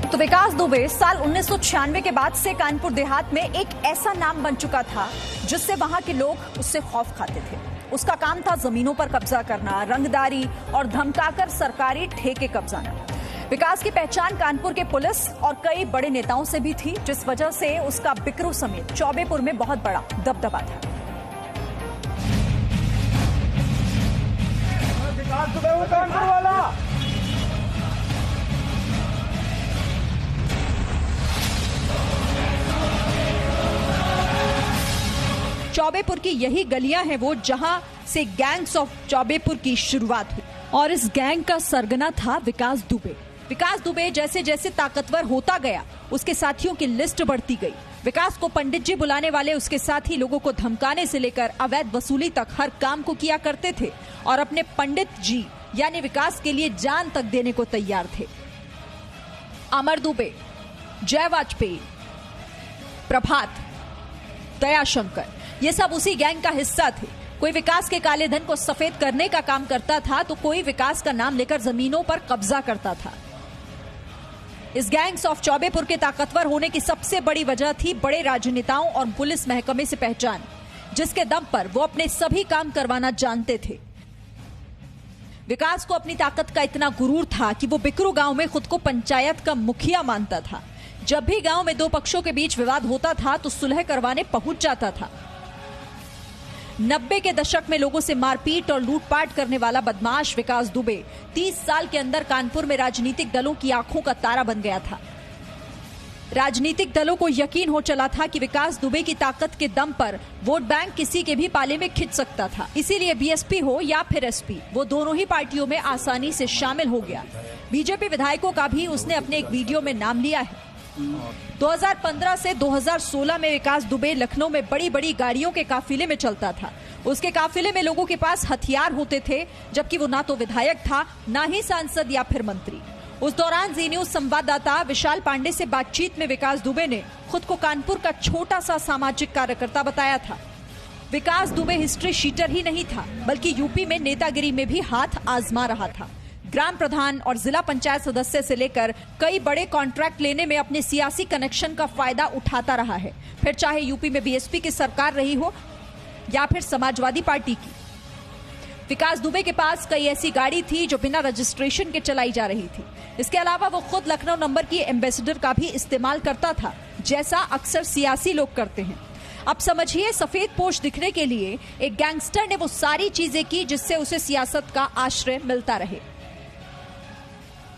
तो विकास दुबे साल 1996 के बाद से कानपुर देहात में एक ऐसा नाम बन चुका था जिससे वहां के लोग उससे खौफ खाते थे। उसका काम था जमीनों पर कब्जा करना, रंगदारी और धमकाकर सरकारी ठेके कब्जाना। विकास की पहचान कानपुर के पुलिस और कई बड़े नेताओं से भी थी, जिस वजह से उसका बिकरू समेत चौबेपुर में बहुत बड़ा दबदबा था। विकास दुबे वो कानपुर वाला। चौबेपुर की यही गलियां हैं वो जहां से गैंग्स ऑफ चौबेपुर की शुरुआत हुई और इस गैंग का सरगना था विकास दुबे। विकास दुबे जैसे जैसे ताकतवर होता गया, उसके साथियों की लिस्ट बढ़ती गई। विकास को पंडित जी बुलाने वाले उसके साथी लोगों को धमकाने से लेकर अवैध वसूली तक हर काम को किया करते थे और अपने पंडित जी यानी विकास के लिए जान तक देने को तैयार थे। अमर दुबे, जय वाजपेयी, प्रभात, दयाशंकर, ये सब उसी गैंग का हिस्सा थे। कोई विकास के काले धन को सफेद करने का काम करता था तो कोई विकास का नाम लेकर जमीनों पर कब्जा करता था। इस गैंग्स ऑफ चौबेपुर के ताकतवर होने की सबसे बड़ी वजह थी बड़े राजनेताओं और पुलिस महकमे से पहचान, जिसके दम पर वो अपने सभी काम करवाना जानते थे। विकास को अपनी ताकत का इतना गुरूर था कि वो बिकरू गांव में खुद को पंचायत का मुखिया मानता था। जब भी गांव में दो पक्षों के बीच विवाद होता था तो सुलह करवाने पहुंच जाता था। 90 के दशक में लोगों से मारपीट और लूटपाट करने वाला बदमाश विकास दुबे 30 साल के अंदर कानपुर में राजनीतिक दलों की आंखों का तारा बन गया था। राजनीतिक दलों को यकीन हो चला था कि विकास दुबे की ताकत के दम पर वोट बैंक किसी के भी पाले में खिंच सकता था। इसीलिए बीएसपी हो या फिर एसपी, वो दोनों ही पार्टियों में आसानी से शामिल हो गया। बीजेपी विधायकों का भी उसने अपने एक वीडियो में नाम लिया है। 2015 से 2016 में विकास दुबे लखनऊ में बड़ी बड़ी गाड़ियों के काफिले में चलता था। उसके काफिले में लोगों के पास हथियार होते थे, जबकि वो ना तो विधायक था ना ही सांसद या फिर मंत्री। उस दौरान जी न्यूज संवाददाता विशाल पांडे से बातचीत में विकास दुबे ने खुद को कानपुर का छोटा सा सामाजिक कार्यकर्ता बताया था। विकास दुबे हिस्ट्री शीटर ही नहीं था, बल्कि यूपी में नेतागिरी में भी हाथ आजमा रहा था। ग्राम प्रधान और जिला पंचायत सदस्य से लेकर कई बड़े कॉन्ट्रैक्ट लेने में अपने सियासी कनेक्शन का फायदा उठाता रहा है, फिर चाहे यूपी में बीएसपी की सरकार रही हो या फिर समाजवादी पार्टी की। विकास दुबे के पास कई ऐसी गाड़ी थी जो बिना रजिस्ट्रेशन के चलाई जा रही थी। इसके अलावा वो खुद लखनऊ नंबर की एम्बेसडर का भी इस्तेमाल करता था, जैसा अक्सर सियासी लोग करते हैं। अब समझिए, सफेद पोश दिखने के लिए एक गैंगस्टर ने वो सारी चीजें की जिससे उसे सियासत का आश्रय मिलता रहे।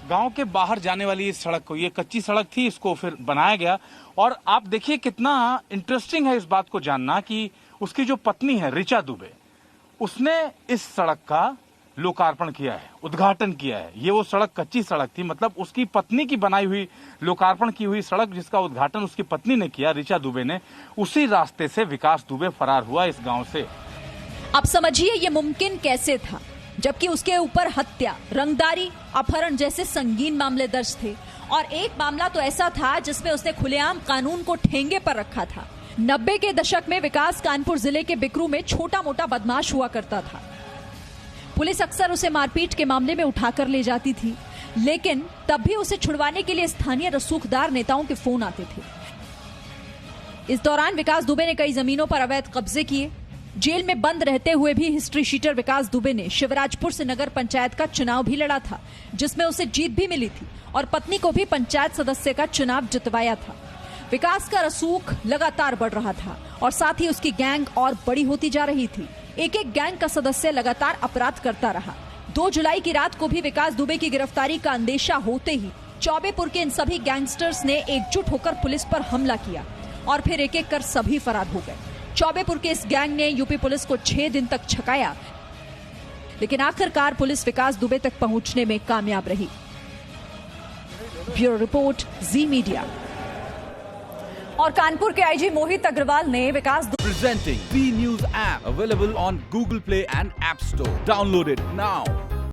गांव के बाहर जाने वाली इस सड़क को, ये कच्ची सड़क थी, इसको फिर बनाया गया। और आप देखिए कितना इंटरेस्टिंग है इस बात को जानना कि उसकी जो पत्नी है ऋचा दुबे, उसने इस सड़क का लोकार्पण किया है, उद्घाटन किया है। ये वो सड़क कच्ची सड़क थी, मतलब उसकी पत्नी की बनाई हुई, लोकार्पण की हुई सड़क जिसका उद्घाटन उसकी पत्नी ने किया, ऋचा दुबे ने। उसी रास्ते से विकास दुबे फरार हुआ इस गांव से। अब समझिए ये मुमकिन कैसे था, जबकि उसके ऊपर हत्या, रंगदारी, अपहरण जैसे संगीन मामले दर्ज थे। और एक मामला तो ऐसा था जिसमें उसने खुलेआम कानून को ठेंगे पर रखा था। 90 के दशक में विकास कानपुर जिले के बिकरू में छोटा मोटा बदमाश हुआ करता था। पुलिस अक्सर उसे मारपीट के मामले में उठाकर ले जाती थी, लेकिन तब भी उसे छुड़वाने के लिए स्थानीय रसूखदार नेताओं के फोन आते थे। इस दौरान विकास दुबे ने कई जमीनों पर अवैध कब्जे किए। जेल में बंद रहते हुए भी हिस्ट्री शीटर विकास दुबे ने शिवराजपुर से नगर पंचायत का चुनाव भी लड़ा था, जिसमें उसे जीत भी मिली थी और पत्नी को भी पंचायत सदस्य का चुनाव जितवाया था। विकास का रसूख लगातार बढ़ रहा था और साथ ही उसकी गैंग और बड़ी होती जा रही थी। एक एक गैंग का सदस्य लगातार अपराध करता रहा। 2 जुलाई की रात को भी विकास दुबे की गिरफ्तारी का अंदेशा होते ही चौबेपुर के इन सभी गैंगस्टर्स ने एकजुट होकर पुलिस पर हमला किया और फिर एक एक कर सभी फरार हो गए। चौबेपुर के इस गैंग ने यूपी पुलिस को 6 दिन तक छकाया, लेकिन आखिरकार पुलिस विकास दुबे तक पहुंचने में कामयाब रही। Bureau report, Zee Media. और कानपुर के आईजी मोहित अग्रवाल ने Vikas presenting B news app available on Google Play and App Store. Download it now.